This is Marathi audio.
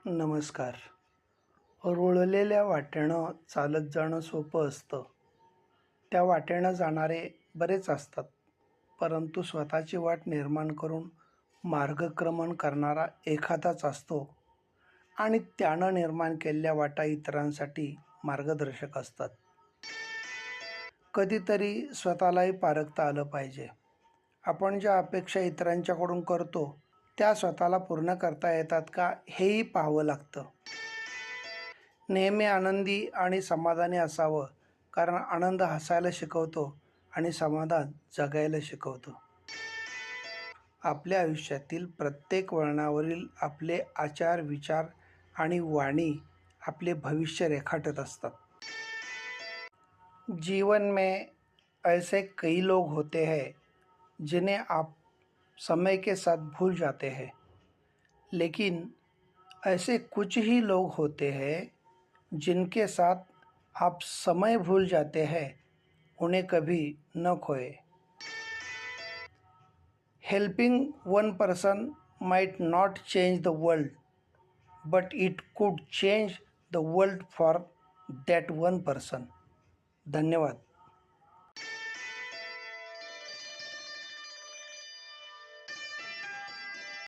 नमस्कार. रुळलेल्या वाटेनं चालत जाणं सोपं असतं. त्या वाटेनं जाणारे बरेच असतात, परंतु स्वतःची वाट निर्माण करून मार्गक्रमण करणारा एखादाच असतो आणि त्यानं निर्माण केलेल्या वाटा इतरांसाठी मार्गदर्शक असतात. कधीतरी स्वतःलाही पारखता आलं पाहिजे. आपण ज्या अपेक्षा इतरांच्याकडून करतो, त्या स्वतःला पूर्ण करता येतात का हेही पाहावं लागतं. नेहमी आनंदी आणि समाधानी असावं, कारण आनंद हसायला शिकवतो आणि समाधान जगायला शिकवतं. आपल्या आयुष्यातील प्रत्येक वळणावरील आपले आचार, विचार आणि वाणी आपले भविष्य रेखाटत असतात. जीवन में ऐसे कई लोग होते हैं जिन्हें आप समय के साथ भूल जाते हैं, लेकिन ऐसे कुछ ही लोग होते हैं जिनके साथ आप समय भूल जाते हैं, उन्हें कभी न खोए. Helping one person might not change the world, but it could change the world for that one person. धन्यवाद.